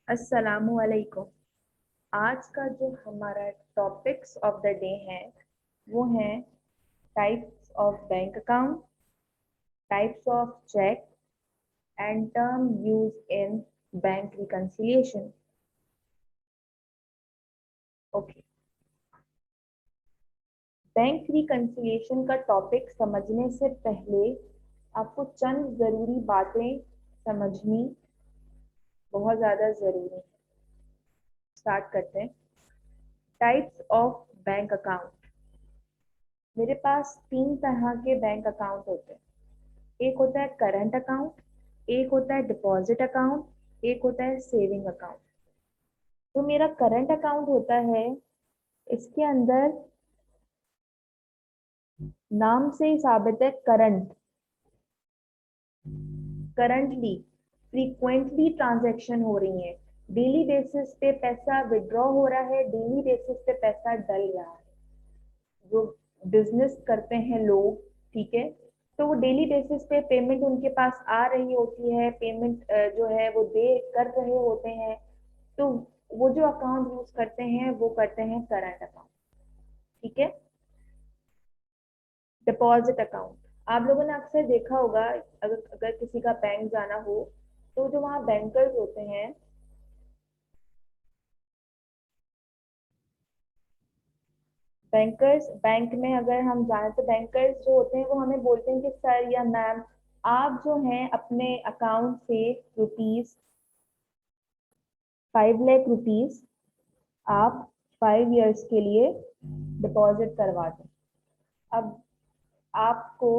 अस्सलामु अलैकुम। आज का जो हमारा टॉपिक्स ऑफ द डे है वो है types of bank account, types of cheque and term use in bank reconciliation. Okay, bank reconciliation का टॉपिक समझने से पहले आपको चंद ज़रूरी बातें समझनी बहुत ज़्यादा ज़रूरी है। स्टार्ट करते हैं। Types of bank account. मेरे पास तीन तरह के बैंक अकाउंट होते हैं। एक होता है करंट अकाउंट, एक होता है डिपॉजिट अकाउंट, एक होता है सेविंग अकाउंट। तो मेरा करंट अकाउंट होता है, इसके अंदर नाम से ही साबित है करंट, करंटली फ्रीक्वेंटली ट्रांजैक्शन हो रही है, डेली बेसिस पे पैसा विड्रॉ हो रहा है, डेली बेसिस पे पैसा डल रहा है। जो बिजनेस करते हैं लोग, ठीक है, तो वो डेली बेसिस पे पेमेंट उनके पास आ रही होती है, पेमेंट जो है वो दे कर रहे होते हैं। तो वो जो अकाउंट यूज करते हैं वो करते हैं करंट अकाउंट, ठीक है। डिपॉजिट अकाउंट, आप लोगों ने अक्सर देखा होगा, अगर अगर किसी का बैंक जाना हो तो जो वहाँ बैंकर्स होते हैं, बैंकर्स बैंक में अगर हम जाए तो बैंकर्स जो होते हैं वो हमें बोलते हैं कि सर या मैम, आप जो हैं अपने अकाउंट से ₹5 लाख आप 5 इयर्स के लिए डिपॉजिट करवा दें। अब आपको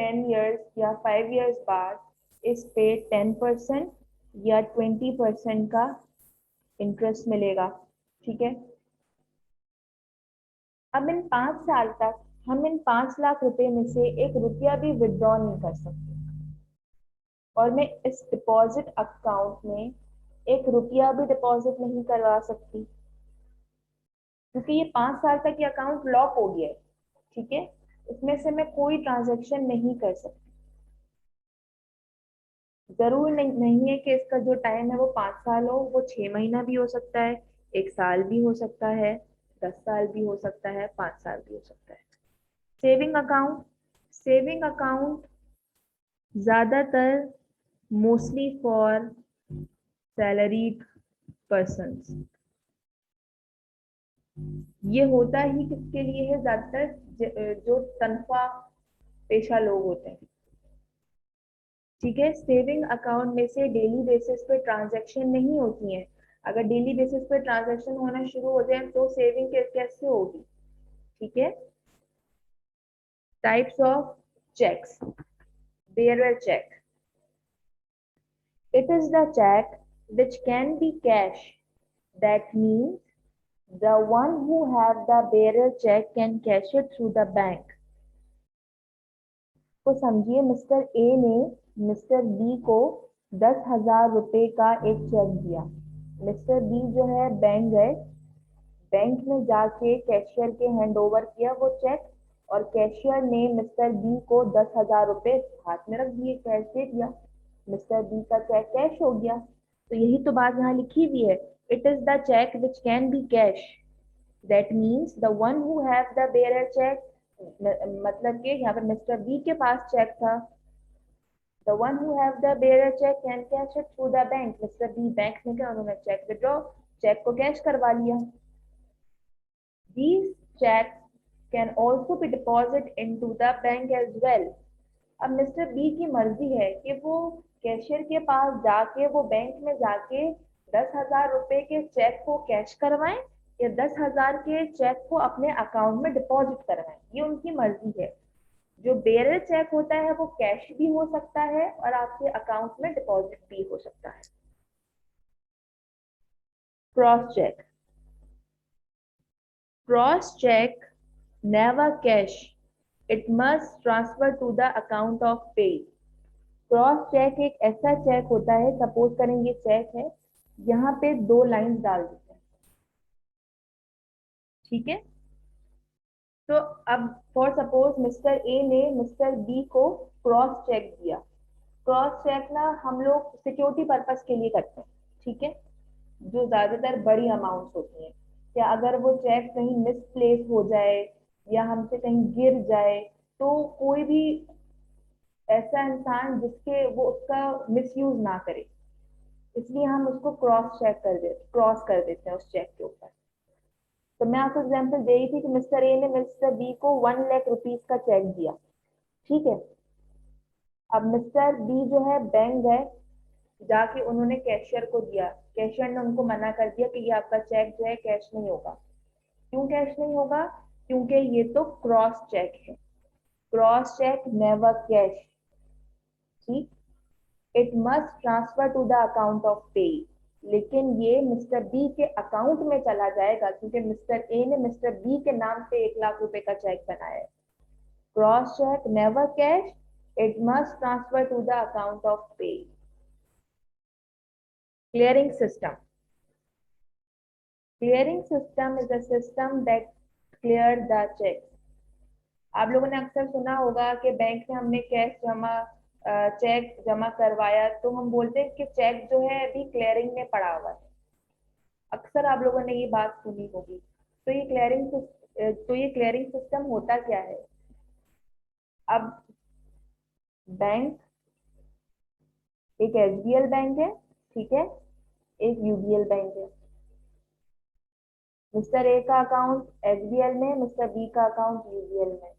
10 इयर्स या 5 इयर्स बाद इस पे 10% या 20% का इंटरेस्ट मिलेगा, ठीक है। अब इन 5 साल तक हम इन 5 लाख रुपए में से एक रुपया भी विड्रॉ नहीं कर सकते, और मैं इस डिपॉजिट अकाउंट में एक रुपया भी डिपॉजिट नहीं करवा सकती, क्योंकि ये 5 साल तक ये अकाउंट लॉक हो गया है, ठीक है। इसमें से मैं कोई ट्रांजेक्शन नहीं कर सकती। जरूर नहीं है कि इसका जो टाइम है वो 5 साल हो, वो 6 महीना भी हो सकता है, 1 साल भी हो सकता है, 10 साल भी हो सकता है, 5 साल भी हो सकता है। सेविंग अकाउंट, सेविंग अकाउंट ज्यादातर मोस्टली फॉर सैलरीड पर्सन्स, ये होता ही किसके लिए है, ज्यादातर जो तनख्वाह पेशा लोग होते हैं, ठीक है। सेविंग अकाउंट में से डेली बेसिस पे ट्रांजैक्शन नहीं होती है। अगर डेली बेसिस पे ट्रांजैक्शन होना शुरू हो जाए तो सेविंग कैसे होगी, ठीक है। Types of cheques. Bearer cheque, it is the check which can be cash. That means the one who have the bearer check can cash it through the bank. तो समझिए, मिस्टर ए ने mister B को 10,000 रुपए का एक cheque दिया। Mister B जो है बैंक गए, बैंक में जाके कैशियर के हैंड ओवर किया वो चेक, और कैशियर ने मिस्टर बी को 10,000 रुपए हाथ में रख दिए, कैश दे दिया। मिस्टर बी का चेक कैश हो गया। तो यही तो बात यहाँ लिखी हुई है, it is the cheque which can be cash. That means the one who have the bearer cheque, मतलब कि यहाँ पे मिस्टर बी के पास चेक था, the one who have the bearer cheque can cash it through the bank. Mister B bank में क्या, उन्होंने चेक विड्रॉ, चेक को कैश करवा लिया। These checks can also be deposited into the bank as well. अब mister B की मर्जी है कि वो कैशियर के पास जाके, वो बैंक में जाके 10,000 रुपए के चेक को कैश करवाएं या 10,000 के चेक को अपने अकाउंट में डिपॉजिट करवाएं, ये उनकी मर्जी है। जो बेरर चेक होता है वो कैश भी हो सकता है और आपके अकाउंट में डिपॉजिट भी हो सकता है। Cross cheque, cross cheque never cash, it must transfer to the account of pay। Cross cheque एक ऐसा चेक होता है, सपोज करें ये चेक है, यहाँ पे 2 लाइन डाल देते हैं, ठीक है। तो अब फॉर सपोज मिस्टर ए ने मिस्टर बी को क्रॉस चेक दिया। क्रॉस चेक ना हम लोग सिक्योरिटी पर्पस के लिए करते हैं, ठीक है। जो ज्यादातर बड़ी अमाउंट्स होती हैं, क्या अगर वो चेक कहीं मिसप्लेस हो जाए या हमसे कहीं गिर जाए, तो कोई भी ऐसा इंसान जिसके वो उसका मिसयूज ना करे, इसलिए हम उसको क्रॉस कर देते हैं उस चेक के ऊपर। तो मैं आपको एग्जांपल दे रही थी कि मिस्टर ए ने मिस्टर बी को 1 लाख रुपीज का चेक दिया, ठीक है। अब मिस्टर बी जो है बैंक गए, जाके उन्होंने कैशियर को दिया, कैशियर ने उनको मना कर दिया कि ये आपका चेक जो है कैश नहीं होगा। क्यों कैश नहीं होगा? क्योंकि ये तो क्रॉस चेक है, क्रॉस चेक नेवर कैश, ठीक। It must transfer to the account of pay, लेकिन ये मिस्टर बी के अकाउंट में चला जाएगा क्योंकि मिस्टर ए ने मिस्टर बी के नाम पे 1 लाख रुपए का चेक बनाया है। Cross cheque never cash, it must transfer to the account of pay. Clearing system, clearing system is a system that clear the cheque. आप लोगों ने अक्सर सुना होगा कि बैंक में हमने चेक जमा करवाया तो हम बोलते हैं कि चेक जो है अभी क्लियरिंग में पड़ा हुआ है। अक्सर आप लोगों ने ये बात सुनी होगी। तो ये क्लियरिंग सिस्टम होता क्या है? अब बैंक, एक एसबीएल बैंक है, ठीक है, एक यूबीएल बैंक है। मिस्टर ए का अकाउंट एसबीएल में, मिस्टर बी का अकाउंट यूबीएल में।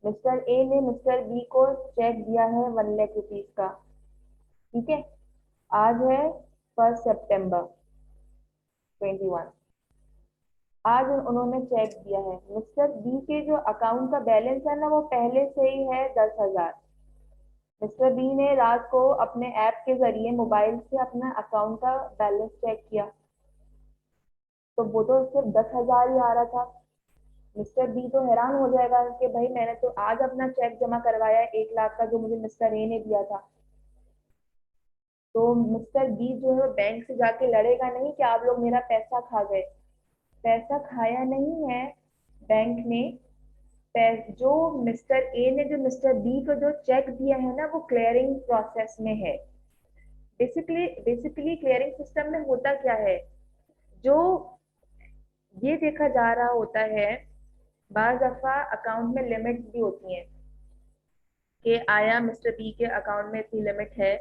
मिस्टर ए ने मिस्टर बी को चेक दिया है 1 लाख रुपीज का, ठीक है। आज है 1 सितंबर 2021। आज उन्होंने चेक दिया है, मिस्टर बी के जो अकाउंट का बैलेंस है ना वो पहले से ही है 10,000। मिस्टर बी ने रात को अपने ऐप के जरिए मोबाइल से अपना अकाउंट का बैलेंस चेक किया, तो वो तो सिर्फ 10,000 ही आ रहा था। मिस्टर बी तो हैरान हो जाएगा कि भाई मैंने तो आज अपना चेक जमा करवाया 1 लाख का जो मुझे मिस्टर ए ने दिया था। तो मिस्टर बी जो है बैंक से जाके लड़ेगा नहीं कि आप लोग मेरा पैसा खा गए। पैसा खाया नहीं है बैंक ने। जो मिस्टर ए ने जो मिस्टर बी को जो चेक दिया है ना वो क्लियरिंग प्रोसेस में है। बेसिकली क्लियरिंग सिस्टम में होता क्या है, जो ये देखा जा रहा होता है, बाज दफा अकाउंट में लिमिट्स भी होती हैं कि आया मिस्टर बी के अकाउंट में इतनी लिमिट है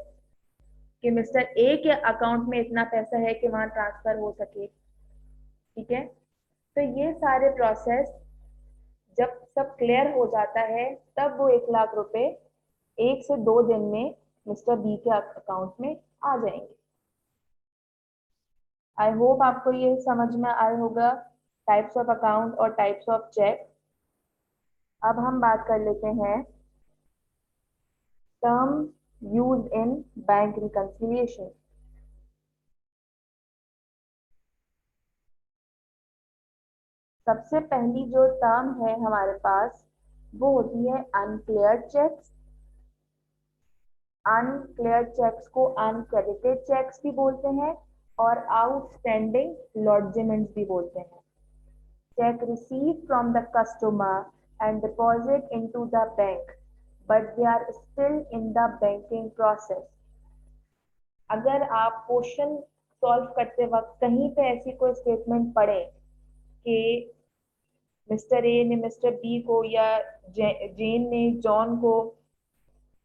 कि मिस्टर ए के अकाउंट में इतना पैसा है कि वहां ट्रांसफर हो सके, ठीक है। तो ये सारे प्रोसेस जब सब क्लियर हो जाता है तब वो 1 लाख रुपए 1 से 2 दिन में मिस्टर बी के अकाउंट में आ जाएंगे। आई होप आपको ये समझ में आया होगा टाइप्स ऑफ अकाउंट और टाइप्स ऑफ चेक। अब हम बात कर लेते हैं term use in bank reconciliation. सबसे पहली जो टर्म है हमारे पास वो होती है अनक्लियर चेक्स। अनक्लियर चेक्स को अनक्रेडिटेड चेक्स भी बोलते हैं और आउटस्टैंडिंग लॉड्जमेंट्स भी बोलते हैं। Cheque received from the customer and deposit into the bank but they are still in the banking process। अगर आप क्वेश्चन सॉल्व करते वक्त कहीं पे ऐसी कोई स्टेटमेंट पढ़े कि मिस्टर ए ने मिस्टर बी को या जेन ने जॉन को,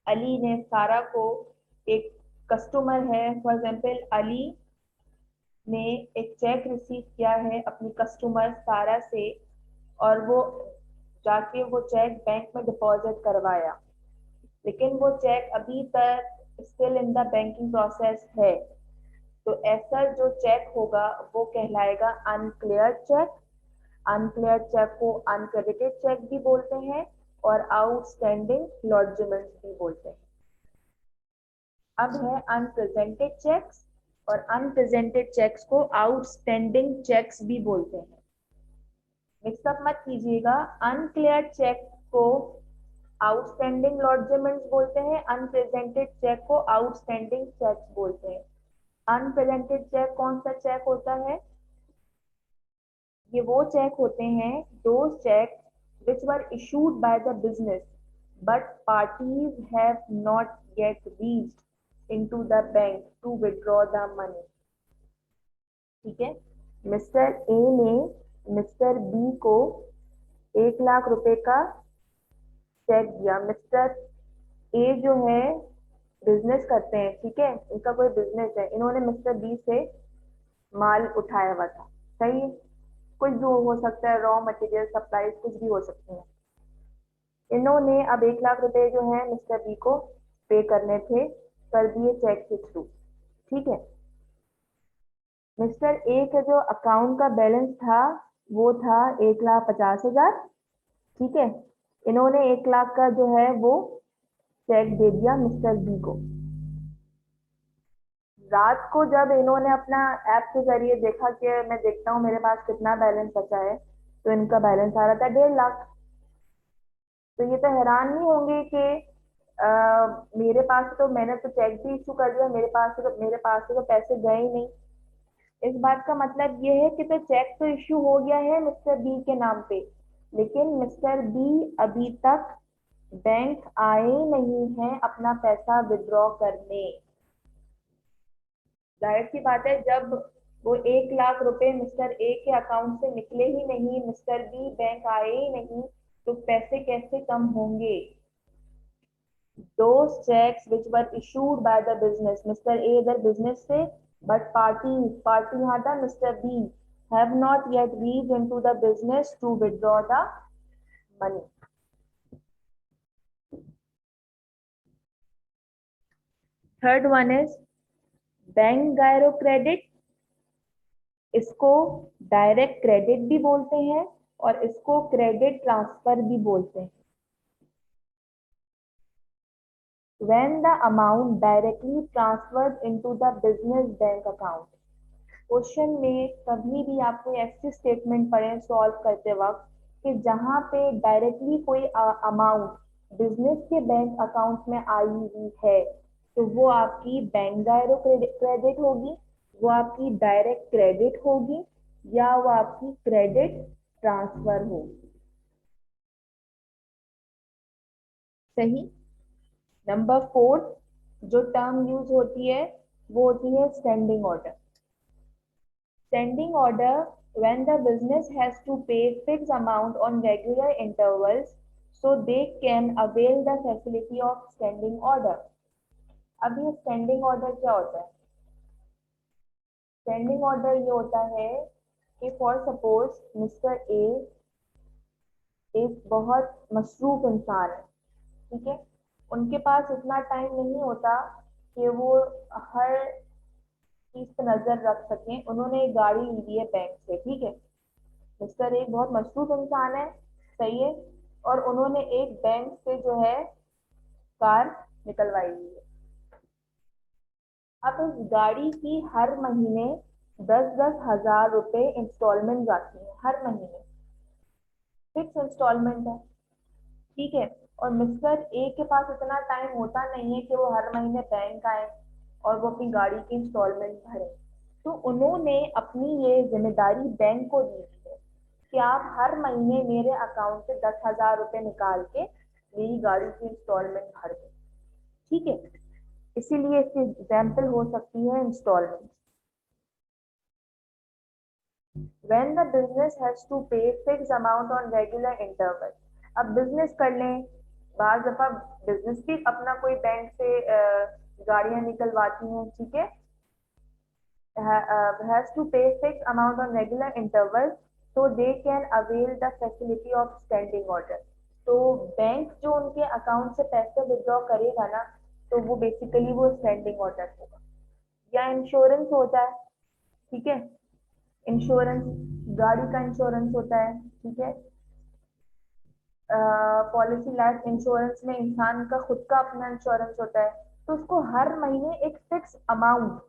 अली ने सारा को, एक कस्टमर है फॉर एग्जांपल अली ने एक चेक रिसीव किया है अपनी कस्टमर सारा से और वो जाके वो चेक बैंक में डिपॉजिट करवाया, लेकिन वो चेक अभी तक still in the banking process है, तो ऐसा जो चेक होगा वो कहलाएगा अनक्लियर चेक। अनक्लियर चेक को अनक्रेडिटेड चेक भी बोलते हैं और आउटस्टैंडिंग लॉड्जमेंट्स भी बोलते हैं। अब है अनप्रेजेंटेड चेक्स, और अनप्रेजेंटेड चेक्स को आउटस्टैंडिंग चेक्स भी बोलते हैं। मिक्सअप मत कीजिएगा, अनक्लियर चेक को आउटस्टैंडिंग लॉड्जमेंट्स बोलते हैं, अनप्रेजेंटेड चेक को आउटस्टैंडिंग चेक्स बोलते हैं। अनप्रेजेंटेड चेक कौन सा चेक होता है? ये वो चेक होते हैं, दो check which were issued by the business but parties have not yet reached into the bank to withdraw the money। ठीक है। मिस्टर ए ने मिस्टर बी को 1 लाख रुपए का चेक दिया। मिस्टर ए जो है बिजनेस करते हैं, ठीक है, इनका कोई बिजनेस है, इन्होंने मिस्टर बी से माल उठाया हुआ था, सही है, कुछ भी हो सकता है, रॉ मटेरियल सप्लाईज कुछ भी हो सकती है। इन्होंने अब 1 लाख रुपए जो है मिस्टर बी को पे करने थे, कर दिए चेक के थ्रू, ठीक है। मिस्टर ए का जो अकाउंट का बैलेंस था वो था 1,50,000, ठीक है। इन्होंने 1 लाख का जो है वो चेक दे दिया मिस्टर बी को। रात को जब इन्होंने अपना ऐप के जरिए देखा कि मैं देखता हूँ मेरे पास कितना बैलेंस बचा है, तो इनका बैलेंस आ रहा था 1.5 लाख। तो ये तो हैरान नहीं होंगे कि मेरे पास तो मैंने तो चेक भी इशू कर दिया, मेरे पास से तो पैसे गए ही नहीं। इस बात का मतलब ये है कि तो चेक तो इशू हो गया है मिस्टर बी के नाम पे, लेकिन मिस्टर बी अभी तक बैंक आए नहीं है अपना पैसा विड्रॉ करने। जाहिर सी बात है, जब वो 1 लाख रुपए मिस्टर ए के अकाउंट से निकले ही नहीं, मिस्टर बी बैंक आए ही नहीं, तो पैसे कैसे कम होंगे। those checks which were issued by the business, Mr. A इधर business से, but party यहाँ था Mr. B, have not yet reached into the business to withdraw the money. Third one is bank gyro credit. इसको direct credit भी बोलते हैं और इसको क्रेडिट ट्रांसफर भी बोलते हैं। when the amount directly transferred into the business bank account। Question में कभी भी आपको ऐसी स्टेटमेंट पढ़े सॉल्व करते वक्त कि जहां पे डायरेक्टली कोई अमाउंट बिजनेस के बैंक अकाउंट में आई हुई है, तो वो आपकी बैंक गायरो क्रेडिट होगी, वो आपकी डायरेक्ट क्रेडिट होगी, या वो आपकी क्रेडिट ट्रांसफर होगी। सही। नंबर 4 जो टर्म यूज होती है वो होती है standing order. Standing order when the business has to pay fixed amount on regular intervals so they can avail the facility of standing order। अब ये स्टैंडिंग ऑर्डर क्या होता है? स्टैंडिंग ऑर्डर ये होता है कि फॉर सपोज मिस्टर ए एक बहुत मसरूफ इंसान है, ठीक है, उनके पास इतना टाइम नहीं होता कि वो हर चीज पे नजर रख सकें। उन्होंने एक गाड़ी ली हुई है बैंक से, ठीक है, मिस्टर एक बहुत मशरूफ इंसान है, सही है, और उन्होंने एक बैंक से जो है कार निकलवाई हुई है। अब इस गाड़ी की हर महीने 10-10 हजार रुपए इंस्टॉलमेंट जाती है, हर महीने फिक्स इंस्टॉलमेंट है, ठीक है। और मिस्टर ए के पास इतना टाइम होता नहीं है कि वो हर महीने बैंक आए और वो अपनी गाड़ी की इंस्टॉलमेंट भरे। तो उन्होंने अपनी ये जिम्मेदारी बैंक को दी है कि आप हर महीने मेरे अकाउंट से 10 हजार रुपए निकाल के मेरी गाड़ी की इंस्टॉलमेंट भर दें, ठीक है। इसीलिए इसकी एग्जाम्पल हो सकती है instalment. when the business has to pay fixed amount on regular interval। अब बिजनेस कर लें, बाज दफा बिजनेस भी अपना कोई बैंक से गाड़ियां निकलवाती हैं, ठीक है, has to pay fixed amount on regular interval so they can avail the facility of standing order। तो बैंक जो उनके अकाउंट से पैसे विड्रॉ करेगा ना, तो वो बेसिकली वो स्टैंडिंग ऑर्डर होगा। या इंश्योरेंस होता है, ठीक है, इंश्योरेंस गाड़ी का इंश्योरेंस होता है, ठीक है, पॉलिसी लाइफ इंश्योरेंस में इंसान का खुद का अपना इंश्योरेंस होता है, तो उसको हर महीने एक फिक्स अमाउंट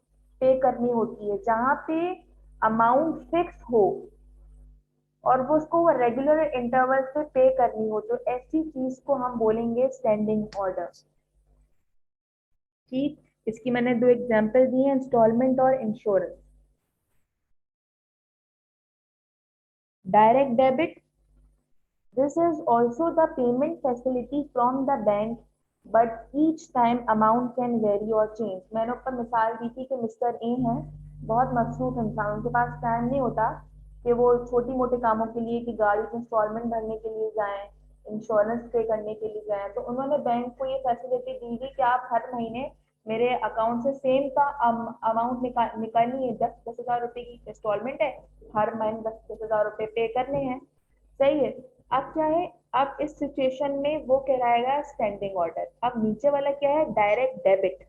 पे करनी होती है। जहां पे अमाउंट फिक्स हो और वो उसको रेगुलर इंटरवल पे पे करनी हो, तो ऐसी चीज को हम बोलेंगे स्टैंडिंग ऑर्डर। ठीक, इसकी मैंने 2 एग्जाम्पल दी हैं, इंस्टॉलमेंट और insurance. Direct debit, this is also the payment facility from the bank but each time amount can vary or change। मैंने ऊपर मिसाल दी थी कि मिस्टर ए हैं, बहुत मसरूफ इंसान, उनके पास टाइम नहीं होता कि वो छोटी मोटे कामों के लिए, कि गाड़ी के इंस्टॉलमेंट भरने के लिए जाएं, इंश्योरेंस पे करने के लिए जाएं, तो उन्होंने बैंक को ये फैसिलिटी दी थी कि आप हर महीने मेरे अकाउंट से सेम का अमाउंट निकालनी है। 10,000 रुपए की इंस्टॉलमेंट है, हर महीने 10,000 रुपए पे करने हैं। सही है। अब क्या है, अब इस सिचुएशन में वो कहलाएगा स्टैंडिंग ऑर्डर। अब नीचे वाला क्या है, डायरेक्ट डेबिट।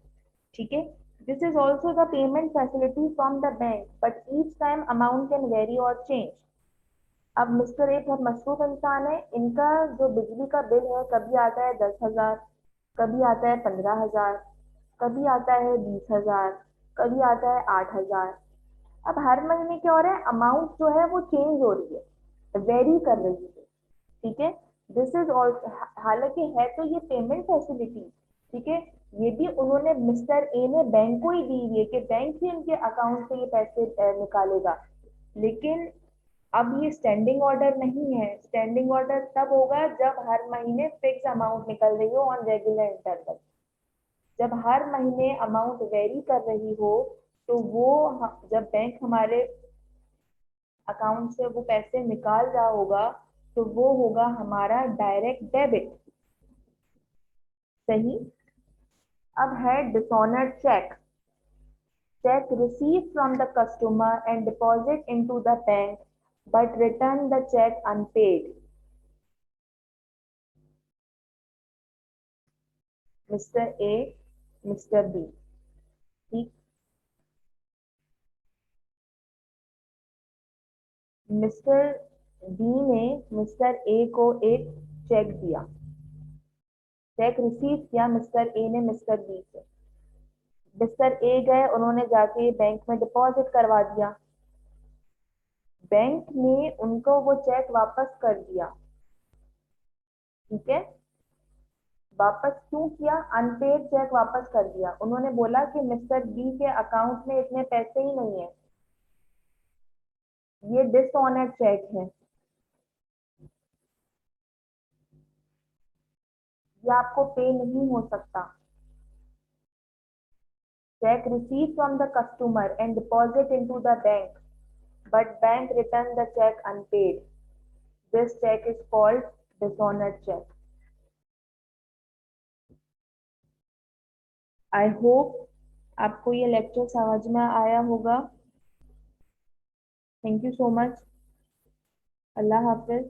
ठीक है। This is also the payment facility from the bank, but each time amount can very और चेंज। अब मिस्टर एक बहुत मशहूर इंसान है, इनका जो बिजली का बिल है कभी आता है 10,000, कभी आता है 15,000, कभी आता है 20,000, कभी आता है 8,000। अब हर महीने क्या हो रहा है, अमाउंट जो है वो चेंज हो रही है, वेरी कर रही है। ठीक है। दिस इज ऑल, हालांकि है तो ये पेमेंट फैसिलिटी, ठीक है, ये भी उन्होंने मिस्टर ए ने बैंक को ही दी हुई है कि बैंक ही इनके अकाउंट से ये पैसे निकालेगा। लेकिन अब ये स्टैंडिंग ऑर्डर नहीं है। स्टैंडिंग ऑर्डर तब होगा जब हर महीने फिक्स अमाउंट निकल रही हो ऑन रेगुलर इंटरवल। जब हर महीने अमाउंट वेरी कर रही हो, तो वो जब बैंक हमारे अकाउंट से वो पैसे निकाल रहा होगा, तो वो होगा हमारा डायरेक्ट डेबिट। सही। अब है dishonoured cheque. Cheque receive from the customer and deposit into the bank but return the cheque unpaid. Mister A, mister B. ठीक। मिस्टर बी ने मिस्टर ए को एक चेक दिया, चेक रिसीव किया मिस्टर ए ने मिस्टर बी से। Mister A गए, उन्होंने जाके बैंक में डिपॉजिट करवा दिया। बैंक ने उनको वो चेक वापस कर दिया। ठीक है। वापस क्यों किया, अनपेड चेक वापस कर दिया। उन्होंने बोला कि मिस्टर बी के अकाउंट में इतने पैसे ही नहीं है, ये डिसऑनर्ड चेक है, ये आपको पे नहीं हो सकता। Check receive from the customer and deposit into the bank but bank returned the check unpaid. This check is called dishonored check. I hope आपको ये लेक्चर समझ में आया होगा। Thank you so much. Allah Hafiz.